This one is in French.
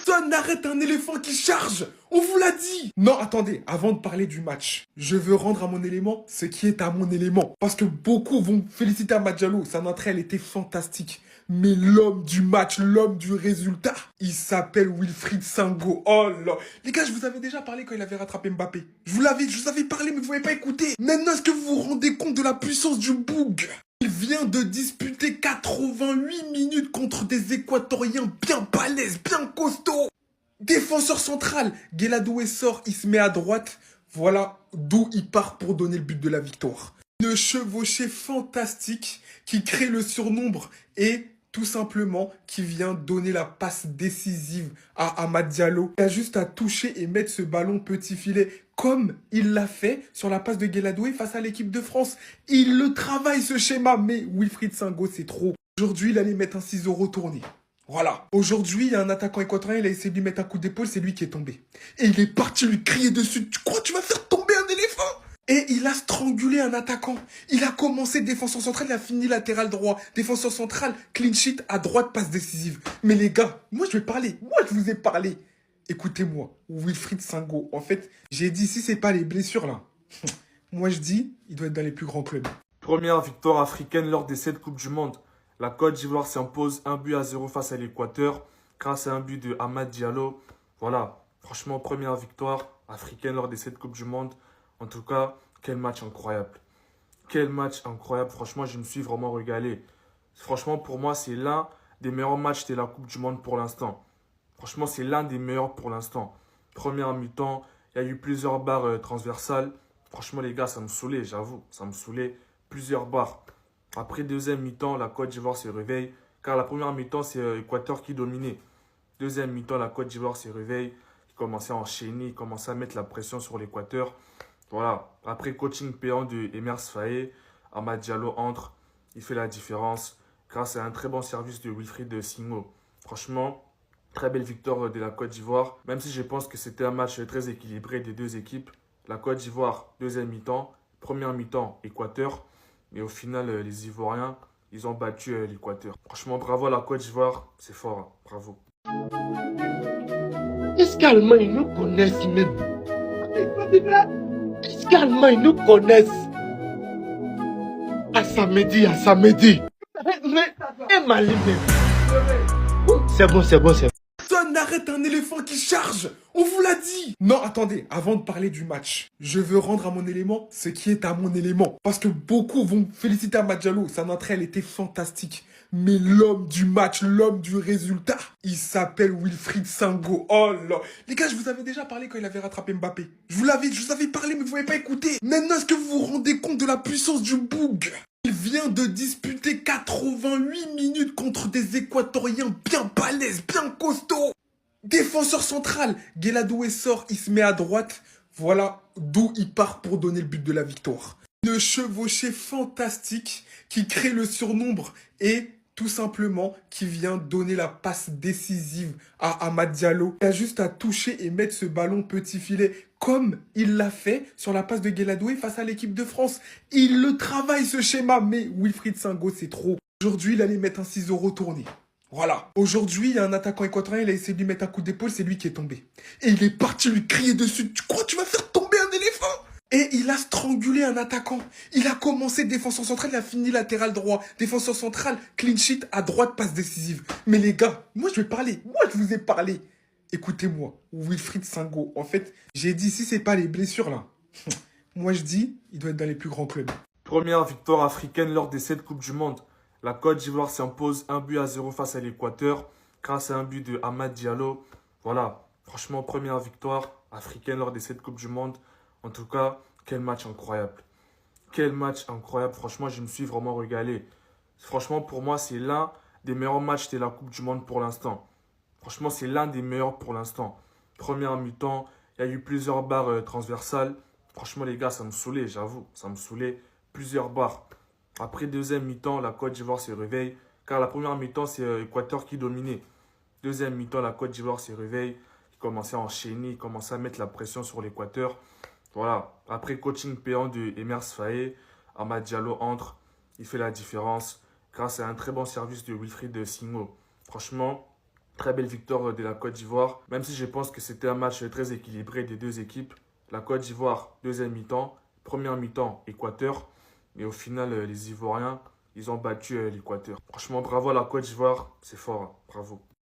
Personne n'arrête un éléphant qui charge. On vous l'a dit. Non, attendez, avant de parler du match, je veux rendre à mon élément ce qui est à mon élément. Parce que beaucoup vont féliciter Amad Diallo. Sa entrée, elle était fantastique. Mais l'homme du match, l'homme du résultat, il s'appelle Wilfried Sango. Oh là. Les gars, je vous avais déjà parlé quand il avait rattrapé Mbappé. Je vous avais parlé, mais vous m'avez pas écouté. Maintenant, est-ce que vous vous rendez compte de la puissance du boug? Il vient de disputer 88 minutes contre des Équatoriens bien balèzes, bien costauds. Défenseur central, Gueladoué sort, il se met à droite. Voilà d'où il part pour donner le but de la victoire. Une chevauchée fantastique qui crée le surnombre et tout simplement qui vient donner la passe décisive à Amad Diallo. Il a juste à toucher et mettre ce ballon petit filet comme il l'a fait sur la passe de Gueladoué face à l'équipe de France. Il le travaille ce schéma, mais Wilfried Sango c'est trop. Aujourd'hui il allait mettre un ciseau retourné. Voilà. Aujourd'hui, il y a un attaquant équatorien, il a essayé de lui mettre un coup d'épaule, c'est lui qui est tombé. Et il est parti lui crier dessus. Tu crois que tu vas faire tomber un éléphant? Et il a strangulé un attaquant. Il a commencé défenseur central, il a fini latéral droit. Défenseur central, clean sheet, à droite, passe décisive. Mais les gars, moi je vais parler. Moi je vous ai parlé. Écoutez-moi, Wilfried Sango. En fait, j'ai dit si c'est pas les blessures là. Moi je dis, il doit être dans les plus grands clubs. Première victoire africaine lors des 7 Coupes du Monde. La Côte d'Ivoire s'impose 1-0 face à l'Équateur grâce à un but de Amad Diallo. Voilà, franchement, première victoire africaine lors des 7 Coupes du Monde. En tout cas, quel match incroyable. Quel match incroyable. Franchement, je me suis vraiment régalé. Franchement, pour moi, c'est l'un des meilleurs matchs de la Coupe du Monde pour l'instant. Franchement, c'est l'un des meilleurs pour l'instant. Première mi-temps, il y a eu plusieurs barres transversales. Franchement, les gars, ça me saoulait, j'avoue. Ça me saoulait. Plusieurs barres. Après deuxième mi-temps, la Côte d'Ivoire se réveille. Car la première mi-temps, c'est l'Équateur qui dominait. Deuxième mi-temps, la Côte d'Ivoire se réveille. Il commençait à enchaîner, il commençait à mettre la pression sur l'Équateur. Voilà. Après coaching payant de Emers Faé, Amad Diallo entre. Il fait la différence grâce à un très bon service de Wilfried Sango. Franchement, très belle victoire de la Côte d'Ivoire. Même si je pense que c'était un match très équilibré des deux équipes. La Côte d'Ivoire, deuxième mi-temps. Première mi-temps, Équateur. Mais au final, les Ivoiriens, ils ont battu l'Équateur. Franchement, bravo à la Côte d'Ivoire. C'est fort, hein. Bravo. Est-ce qu'Allemagne, ils nous connaissent même? Est-ce qu'Allemagne, ils nous connaissent? À samedi, à samedi. Mais Mali, c'est bon, c'est bon, c'est bon. Personne n'arrête un éléphant qui charge. On vous l'a dit. Non, attendez, avant de parler du match, je veux rendre à mon élément ce qui est à mon élément. Parce que beaucoup vont féliciter Amad Diallo. Sa entrée, elle était fantastique. Mais l'homme du match, l'homme du résultat, il s'appelle Wilfried Sango. Oh là. Les gars, je vous avais déjà parlé quand il avait rattrapé Mbappé. Je vous avais parlé, mais vous m'avez pas écouté. Maintenant, est-ce que vous vous rendez compte de la puissance du boug? Il vient de disputer 88 minutes contre des Équatoriens bien balèzes, bien costauds. Défenseur central, Gueladoué sort, il se met à droite. Voilà d'où il part pour donner le but de la victoire. Une chevauchée fantastique qui crée le surnombre et tout simplement qui vient donner la passe décisive à Amad Diallo. Il a juste à toucher et mettre ce ballon petit filet comme il l'a fait sur la passe de Gueladoué face à l'équipe de France. Il le travaille ce schéma, mais Wilfried Sango c'est trop. Aujourd'hui, il allait mettre un ciseau retourné. Voilà. Aujourd'hui, il y a un attaquant équatorien, il a essayé de lui mettre un coup d'épaule, c'est lui qui est tombé. Et il est parti lui crier dessus. Tu crois que tu vas faire tomber un éléphant? Et il a strangulé un attaquant. Il a commencé défenseur central, il a fini latéral droit. Défenseur central, clean sheet, à droite, passe décisive. Mais les gars, moi je vais parler. Moi je vous ai parlé. Écoutez-moi, Wilfried Sango. En fait, j'ai dit si c'est pas les blessures là. Moi je dis, il doit être dans les plus grands clubs. Première victoire africaine lors des 7 Coupes du Monde. La Côte d'Ivoire s'impose 1-0 face à l'Équateur grâce à un but de Amad Diallo. Voilà, franchement, première victoire africaine lors des 7 Coupes du Monde. En tout cas, quel match incroyable. Quel match incroyable. Franchement, je me suis vraiment régalé. Franchement, pour moi, c'est l'un des meilleurs matchs de la Coupe du Monde pour l'instant. Franchement, c'est l'un des meilleurs pour l'instant. Première mi-temps, il y a eu plusieurs barres transversales. Franchement, les gars, ça me saoulait, j'avoue. Ça me saoulait. Plusieurs barres. Après deuxième mi-temps, la Côte d'Ivoire se réveille. Car la première mi-temps, c'est l'Équateur qui dominait. Deuxième mi-temps, la Côte d'Ivoire se réveille. Il commençait à enchaîner, il commençait à mettre la pression sur l'Équateur. Voilà. Après coaching payant de Emers Faé, Amad Diallo entre. Il fait la différence grâce à un très bon service de Wilfried Sango. Franchement, Très belle victoire de la Côte d'Ivoire. Même si je pense que c'était un match très équilibré des deux équipes. La Côte d'Ivoire, deuxième mi-temps. Première mi-temps, Équateur. Mais au final, les Ivoiriens, ils ont battu l'Équateur. Franchement, bravo à la Côte d'Ivoire. C'est fort, hein. Bravo.